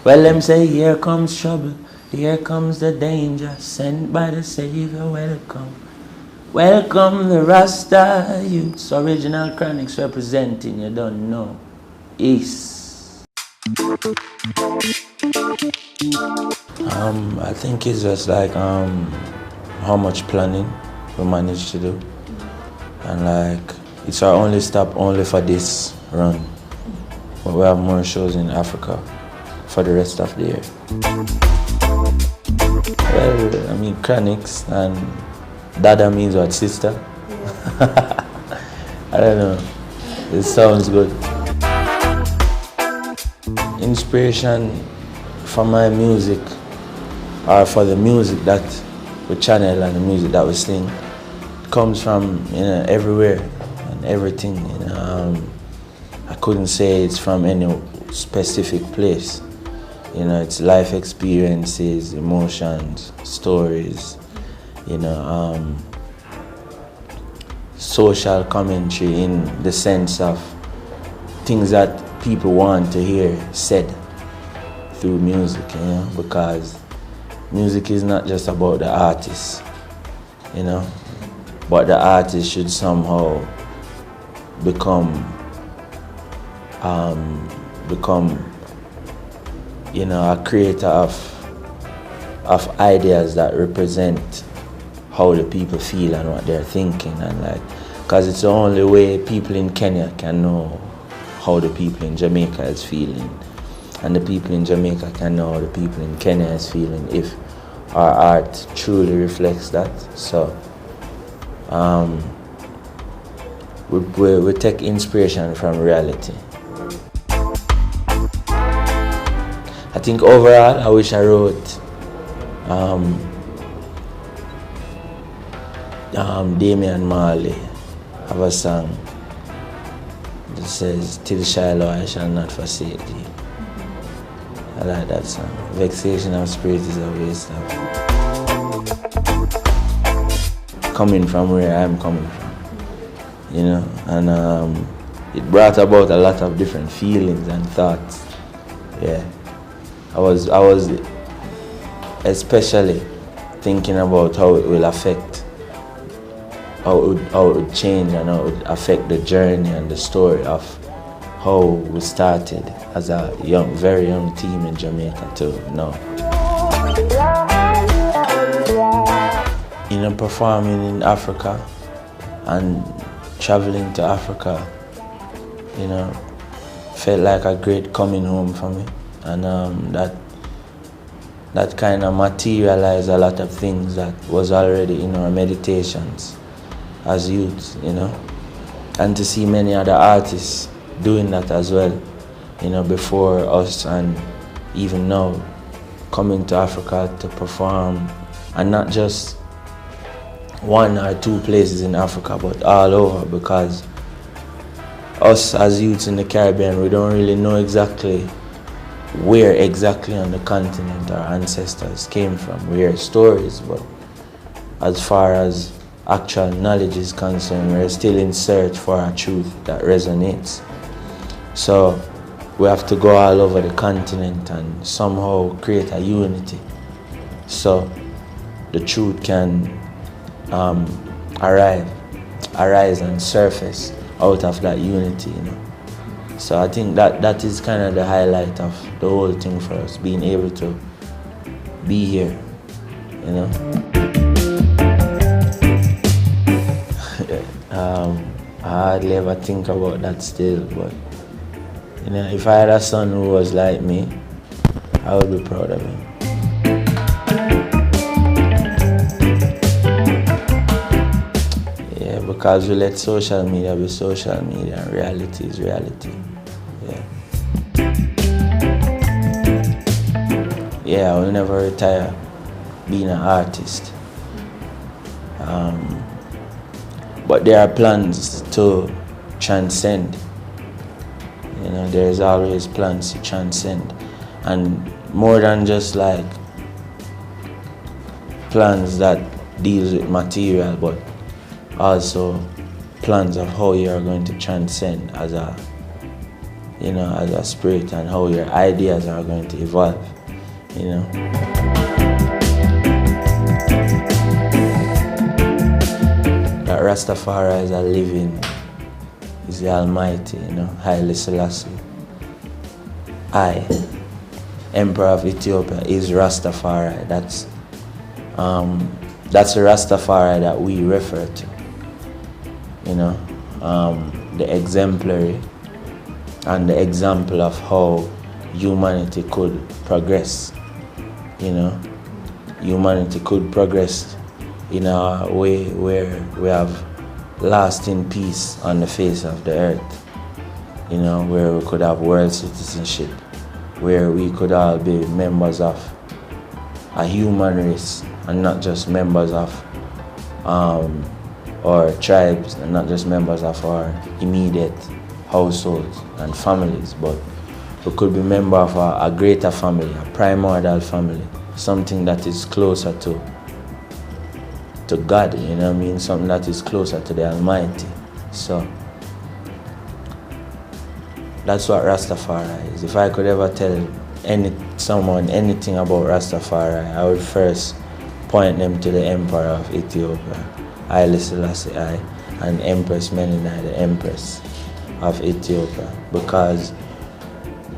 Well, them say here comes trouble, here comes the danger, sent by the Savior, welcome. Welcome the Rasta youths, original Chronixx representing, you don't know. East. I think it's just like how much planning we managed to do. And like, it's our only stop only for this run. But we have more shows in Africa for the rest of the year. Well, I mean Chronixx, and Dada means what, sister? I don't know, it sounds good. Inspiration for my music, or for the music that we channel and the music that we sing, comes from everywhere and everything. I couldn't say it's from any specific place. It's life experiences, emotions, stories, social commentary in the sense of things that people want to hear said through music, because music is not just about the artist, but the artist should somehow become a creator of ideas that represent how the people feel and what they're thinking, and because it's the only way people in Kenya can know how the people in Jamaica is feeling, and the people in Jamaica can know how the people in Kenya is feeling if our art truly reflects that. So we take inspiration from reality. I think overall, I wish I wrote Damian Marley have a song that says, "Till Shiloh I shall not forsake thee." I like that song. Vexation of spirit is a waste of. Coming from where I'm coming from, and it brought about a lot of different feelings and thoughts. Yeah, I was especially thinking about how it will affect, how it would change, and how it would affect the journey and the story of how we started as a very young team in Jamaica to now. Performing in Africa and traveling to Africa, felt like a great coming home for me, and that kind of materialized a lot of things that was already in our meditations as youths, and to see many other artists doing that as well, before us, and even now coming to Africa to perform, and not just one or two places in Africa, but all over, because us as youths in the Caribbean, we don't really know exactly where exactly on the continent our ancestors came from. We hear stories, but as far as actual knowledge is concerned, we're still in search for a truth that resonates. So we have to go all over the continent and somehow create a unity, so the truth can arise and surface out of that unity, So I think that is kind of the highlight of the whole thing for us, being able to be here, I hardly ever think about that still, but if I had a son who was like me, I would be proud of him. Because we let social media be social media, and reality is reality. Yeah, I will never retire being an artist. But there are plans to transcend. There's always plans to transcend. And more than just like plans that deals with material, but also plans of how you are going to transcend as a you know, as a spirit, and how your ideas are going to evolve, you know. That Rastafari is a living, is the Almighty, you know, Haile Selassie. I, Emperor of Ethiopia, is Rastafari. That's the Rastafari that we refer to, you know, the exemplary and the example of how humanity could progress, you know. Humanity could progress in a way where we have lasting peace on the face of the earth, you know, where we could have world citizenship, where we could all be members of a human race and not just members of our tribes, and not just members of our immediate households and families, but we could be member of a greater family, a primordial family, something that is closer to God, you know what I mean? Something that is closer to the Almighty. So that's what Rastafari is. If I could ever tell someone anything about Rastafari, I would first point them to the Emperor of Ethiopia, Haile Selassie I, and Empress Menenai, the Empress of Ethiopia, because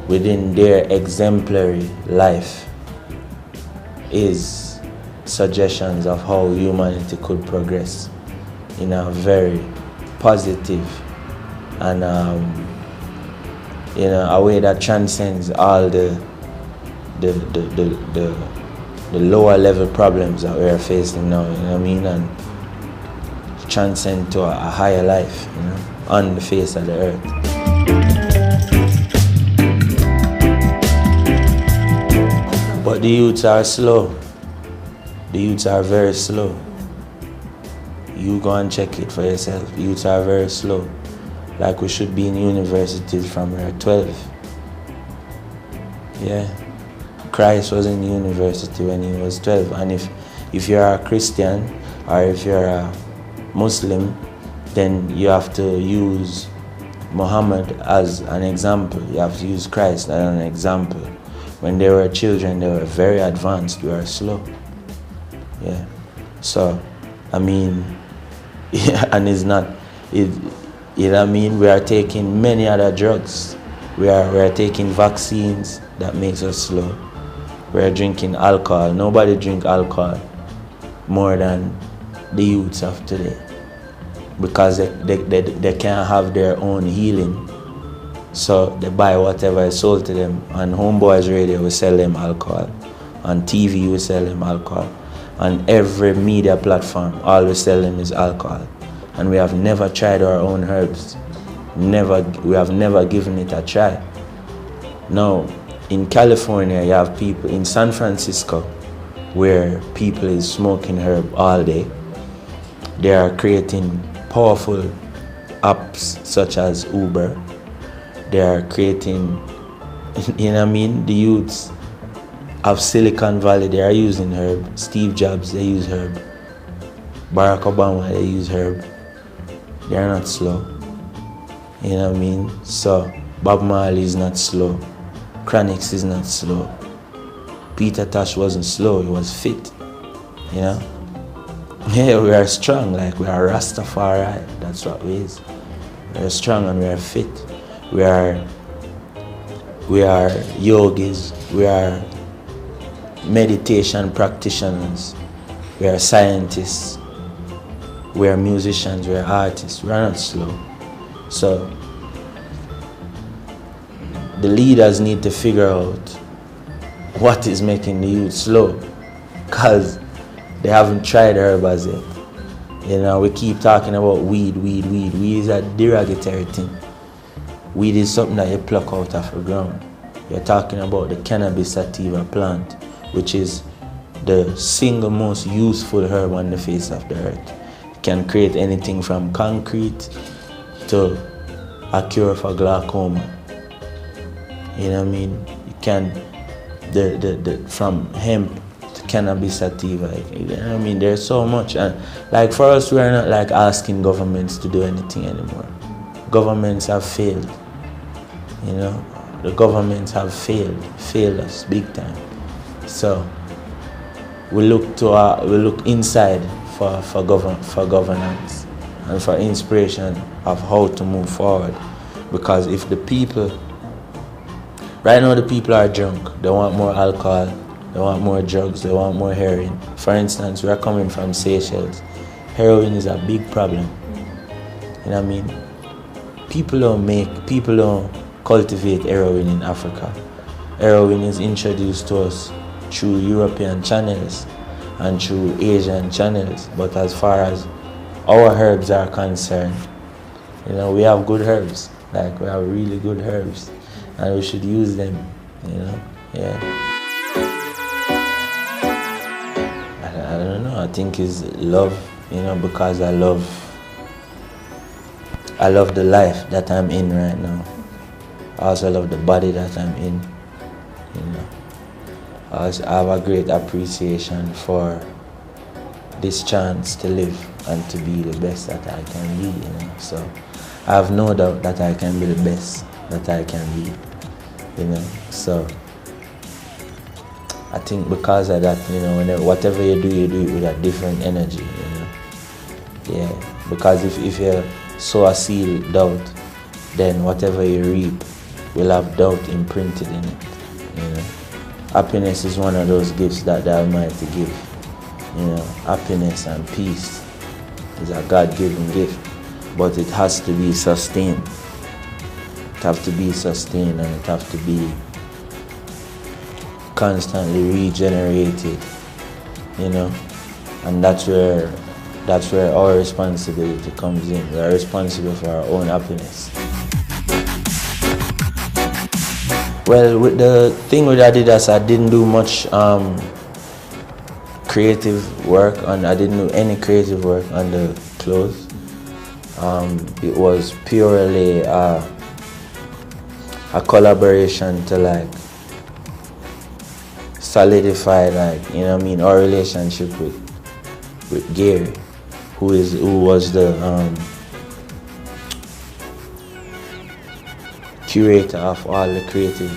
within their exemplary life is suggestions of how humanity could progress in a very positive and you know, a way that transcends all the lower level problems that we are facing now, you know what I mean, and transcend to a higher life, you know, on the face of the earth. But the youths are slow. The youths are very slow. You go and check it for yourself. The youths are very slow. Like we should be in universities from we are 12. Yeah. Christ was in university when he was 12. And if you're a Christian or if you're a Muslim, then you have to use Muhammad as an example. You have to use Christ as an example. When they were children, they were very advanced. We are slow. Yeah. So, I mean, yeah, and it's not, you know what I mean? We are taking many other drugs. We are taking vaccines that makes us slow. We are drinking alcohol. Nobody drink alcohol more than the youths of today, because they can't have their own healing. So they buy whatever is sold to them. On Homeboys Radio, we sell them alcohol. On TV, we sell them alcohol. On every media platform, all we sell them is alcohol. And we have never tried our own herbs. We have never given it a try. Now, in California, you have people in San Francisco where people is smoking herb all day. They are creating powerful apps such as Uber. They are creating, you know what I mean, the youths of Silicon Valley, they are using herb. Steve Jobs, they use herb. Barack Obama, they use herb. They are not slow. You know what I mean? So Bob Marley is not slow. Chronixx is not slow. Peter Tosh wasn't slow, he was fit. You know? Yeah, we are strong, like we are Rastafari. That's what we is. We are strong and we are fit. We are yogis. We are meditation practitioners. We are scientists. We are musicians. We are artists. We are not slow. So the leaders need to figure out what is making the youth slow, because they haven't tried herbs yet. You know, we keep talking about weed. Weed is a derogatory thing. Weed is something that you pluck out of the ground. You're talking about the cannabis sativa plant, which is the single most useful herb on the face of the earth. It can create anything from concrete to a cure for glaucoma. You know what I mean? You can, from hemp to cannabis sativa. You know what I mean? There's so much. And like for us, we are not like asking governments to do anything anymore. Governments have failed. You know, the governments have failed us big time. So we look inside for governance and for inspiration of how to move forward. Because if the people, right now the people are drunk, they want more alcohol, they want more drugs, they want more heroin. For instance, we are coming from Seychelles. Heroin is a big problem. You know what I mean? People don't cultivate heroin in Africa. Heroin is introduced to us through European channels and through Asian channels. But as far as our herbs are concerned, you know, we have good herbs. Like, we have really good herbs, and we should use them, you know. Yeah. I don't know. I think it's love, you know, because I love the life that I'm in right now. I also love the body that I'm in, you know. I have a great appreciation for this chance to live and to be the best that I can be, you know. So I have no doubt that I can be the best that I can be, you know. So I think because of that, you know, whatever you do it with a different energy, you know. Yeah, because if you sow a seed doubt, then whatever you reap will have doubt imprinted in it, you know. Happiness is one of those gifts that the Almighty gives. You know, happiness and peace is a God-given gift, but it has to be sustained. It has to be sustained, and it has to be constantly regenerated, you know. And that's where our responsibility comes in. We are responsible for our own happiness. Well, with the thing with Adidas, I didn't do much creative work, and I didn't do any creative work on the clothes. It was purely a collaboration to like solidify, like, you know what I mean, our relationship with Gary, who was the curator of all the creative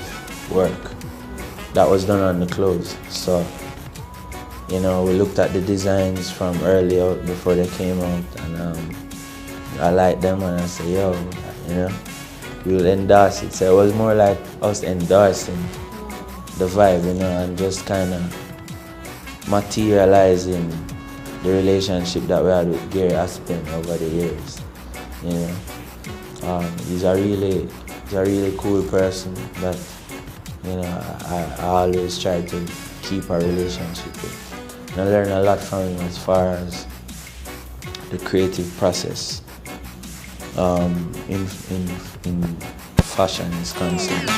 work that was done on the clothes. So, you know, we looked at the designs from earlier before they came out, and I liked them, and I said, yo, you know, we'll endorse it. So it was more like us endorsing the vibe, you know, and just kind of materializing the relationship that we had with Gary Aspen over the years. You know, he's a really cool person that, you know, I always try to keep a relationship with. And I learned a lot from him as far as the creative process in fashion is concerned.